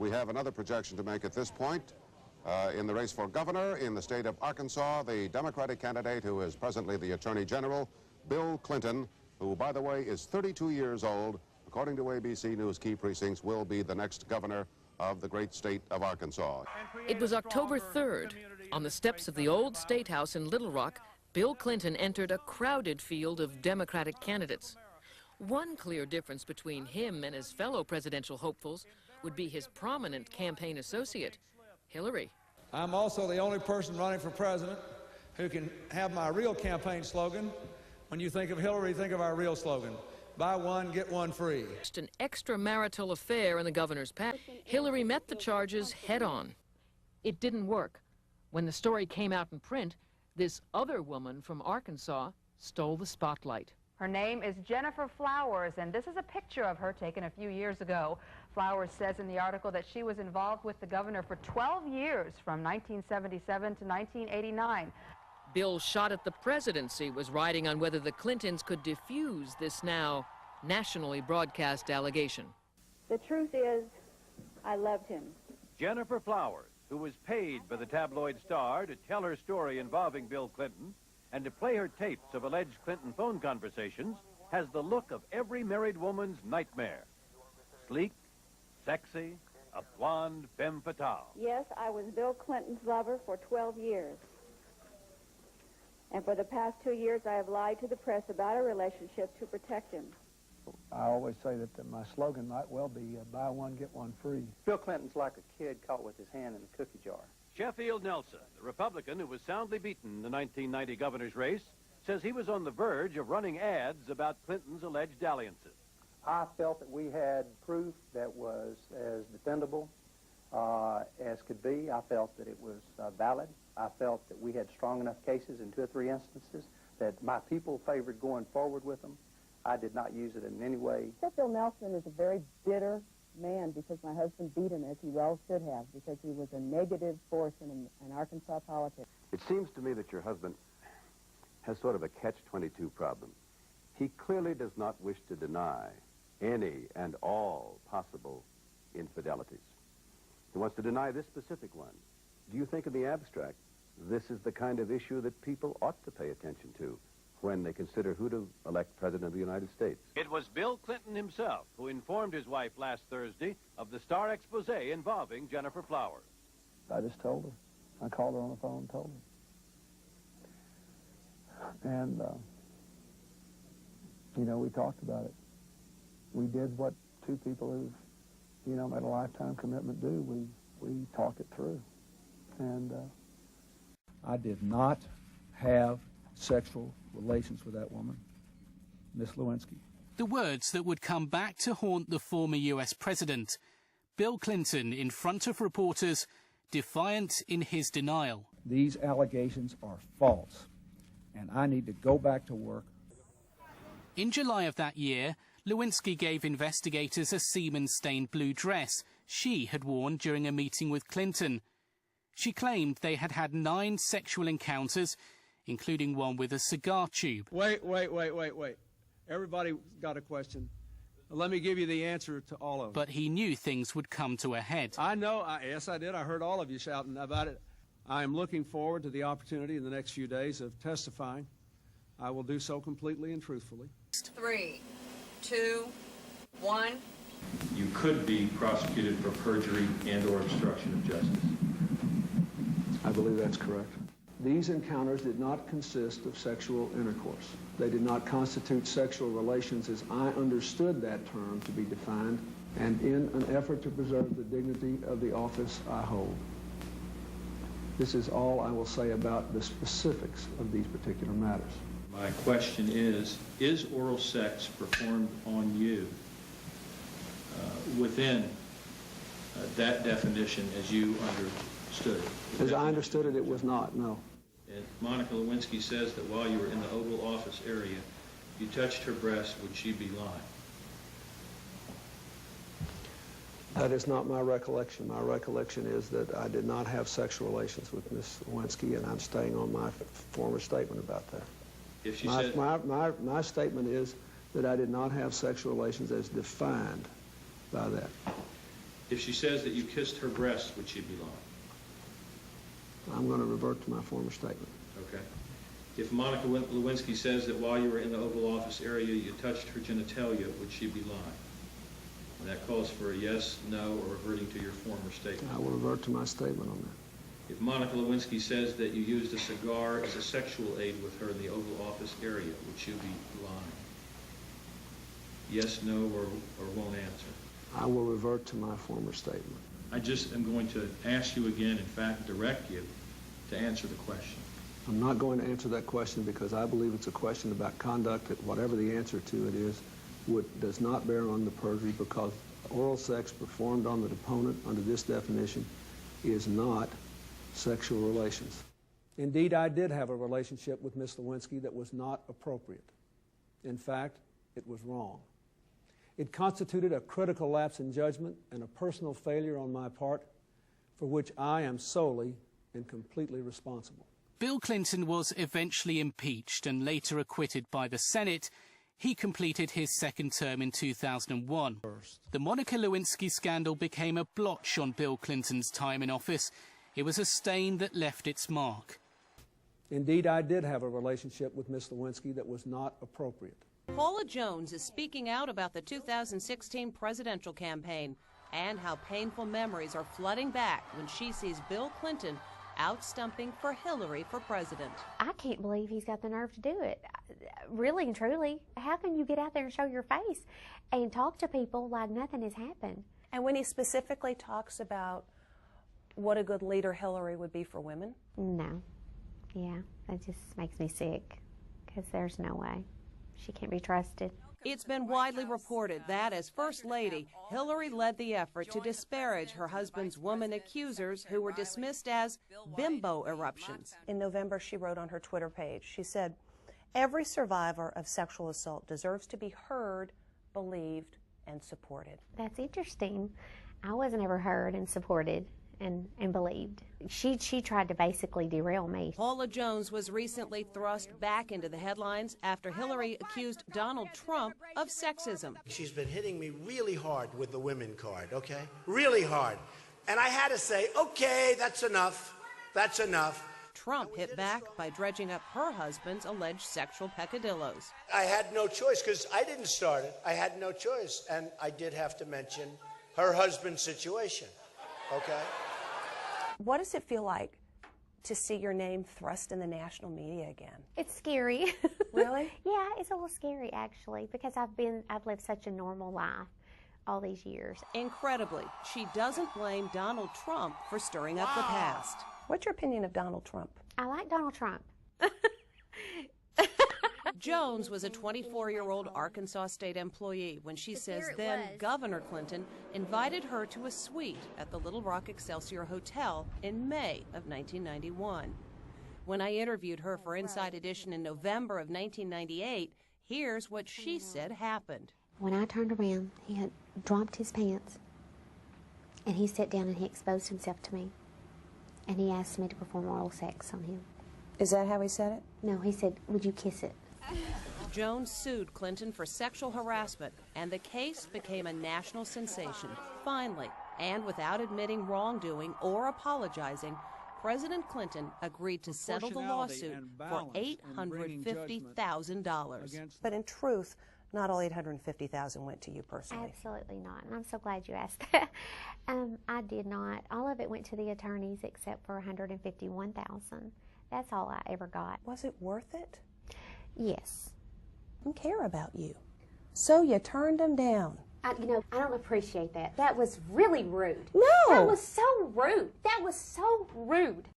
We have another projection to make at this point. In the race for governor in the state of Arkansas, the Democratic candidate who is presently the Attorney General, Bill Clinton, who, by the way, is 32 years old, according to ABC News Key Precincts, will be the next governor of the great state of Arkansas. It was October 3rd. On the steps of the old State House in Little Rock, Bill Clinton entered a crowded field of Democratic candidates. One clear difference between him and his fellow presidential hopefuls would be his prominent campaign associate, Hillary. I'm also the only person running for president who can have my real campaign slogan. When you think of Hillary, think of our real slogan: buy one, get one free. Just an extramarital affair in the governor's path. Hillary met the charges head-on. It didn't work. When the story came out in print, this other woman from Arkansas stole the spotlight. Her name is Jennifer Flowers, and this is a picture of her taken a few years ago. Flowers says in the article that she was involved with the governor for 12 years, from 1977 to 1989. Bill's shot at the presidency was riding on whether the Clintons could defuse this now nationally broadcast allegation. The truth is, I loved him. Jennifer Flowers, who was paid by the tabloid Star to tell her story involving Bill Clinton and to play her tapes of alleged Clinton phone conversations, has the look of every married woman's nightmare. Sleek, sexy, a blonde femme fatale. Yes, I was Bill Clinton's lover for 12 years. And for the past 2 years, I have lied to the press about our relationship to protect him. I always say that my slogan might well be buy one, get one free. Bill Clinton's like a kid caught with his hand in a cookie jar. Sheffield Nelson, the Republican who was soundly beaten in the 1990 governor's race, says he was on the verge of running ads about Clinton's alleged dalliances. I felt that we had proof that was as defendable as could be. I felt that it was valid. I felt that we had strong enough cases in 2 or 3 instances that my people favored going forward with them. I did not use it in any way. Sheffield Nelson is a very bitter man because my husband beat him, as he well should have, because he was a negative force in Arkansas politics. It seems to me that your husband has sort of a catch-22 problem. He clearly does not wish to deny any and all possible infidelities. He wants to deny this specific one. Do you think in the abstract this is the kind of issue that people ought to pay attention to when they consider who to elect President of the United States? It was Bill Clinton himself who informed his wife last Thursday of the Star expose involving Jennifer Flowers. I just told her. I called her on the phone and told her. And, you know, we talked about it. We did what two people who've, you know, made a lifetime commitment do. We talk it through. And I did not have sexual relations with that woman, Miss Lewinsky. The words that would come back to haunt the former U.S. president. Bill Clinton in front of reporters, defiant in his denial. These allegations are false, and I need to go back to work. In July of that year, Lewinsky gave investigators a semen-stained blue dress she had worn during a meeting with Clinton. She claimed they had had 9 sexual encounters, including one with a cigar tube. Wait. Everybody got a question. Let me give you the answer to all of them. But he knew things would come to a head. I know. Yes, I did. I heard all of you shouting about it. I am looking forward to the opportunity in the next few days of testifying. I will do so completely and truthfully. 3, 2, 1. You could be prosecuted for perjury and/or obstruction of justice. I believe that's correct. These encounters did not consist of sexual intercourse. They did not constitute sexual relations as I understood that term to be defined, and in an effort to preserve the dignity of the office I hold. This is all I will say about the specifics of these particular matters. My question is oral sex performed on you within that definition as you understood it? As I understood it, it was not, no. And Monica Lewinsky says that while you were in the Oval Office area, you touched her breast. Would she be lying? That is not my recollection. My recollection is that I did not have sexual relations with Ms. Lewinsky, and I'm staying on my former statement about that. If she my statement is that I did not have sexual relations as defined by that. If she says that you kissed her breast, would she be lying? I'm going to revert to my former statement. Okay. If Monica Lewinsky says that while you were in the Oval Office area you touched her genitalia, would she be lying? And that calls for a yes, no, or reverting to your former statement. I will revert to my statement on that. If Monica Lewinsky says that you used a cigar as a sexual aid with her in the Oval Office area, would you be lying? Yes, no, or won't answer? I will revert to my former statement. I just am going to ask you again, in fact, direct you to answer the question. I'm not going to answer that question because I believe it's a question about conduct that whatever the answer to it is, does not bear on the perjury because oral sex performed on the deponent under this definition is not sexual relations. Indeed, I did have a relationship with Miss Lewinsky that was not appropriate. In fact, it was wrong. It constituted a critical lapse in judgment and a personal failure on my part for which I am solely and completely responsible. Bill Clinton was eventually impeached and later acquitted by the Senate. He completed his second term in 2001. The Monica Lewinsky scandal became a blotch on Bill Clinton's time in office. It was a stain that left its mark. Indeed, I did have a relationship with Miss Lewinsky that was not appropriate. Paula Jones is speaking out about the 2016 presidential campaign and how painful memories are flooding back when she sees Bill Clinton out stumping for Hillary for president. I can't believe he's got the nerve to do it. Really and truly, how can you get out there and show your face and talk to people like nothing has happened? And when he specifically talks about what a good leader Hillary would be for women? No. Yeah, that just makes me sick because there's no way. She can't be trusted. It's been widely reported that as First Lady, Hillary led the effort to disparage her husband's woman accusers who were dismissed as bimbo eruptions. In November, she wrote on her Twitter page, she said, "Every survivor of sexual assault deserves to be heard, believed, and supported." That's interesting. I wasn't ever heard and supported and believed. She tried to basically derail me. Paula Jones was recently thrust back into the headlines after Hillary accused Donald Trump of sexism. She's been hitting me really hard with the women card, okay? Really hard. And I had to say, okay, that's enough. That's enough. Trump hit back by dredging up her husband's alleged sexual peccadillos. I had no choice because I didn't start it. I had no choice. And I did have to mention her husband's situation, okay? What does it feel like to see your name thrust in the national media again? It's scary. Really? Yeah, it's a little scary actually because I've lived such a normal life all these years. Incredibly, she doesn't blame Donald Trump for stirring up the past. What's your opinion of Donald Trump? I like Donald Trump. Jones was a 24-year-old Arkansas state employee when she says then Governor Clinton invited her to a suite at the Little Rock Excelsior Hotel in May of 1991. When I interviewed her for Inside Edition in November of 1998, here's what she said happened. When I turned around, he had dropped his pants, and he sat down and he exposed himself to me, and he asked me to perform oral sex on him. Is that how he said it? No, he said, "Would you kiss it?" Jones sued Clinton for sexual harassment, and the case became a national sensation. Finally, and without admitting wrongdoing or apologizing, President Clinton agreed to settle the lawsuit for $850,000. But in truth, not all $850,000 went to you personally. Absolutely not, and I'm so glad you asked that. I did not. All of it went to the attorneys except for $151,000. That's all I ever got. Was it worth it? Yes. I don't care about you. So you turned them down. I don't appreciate that. That was really rude. No! That was so rude. That was so rude.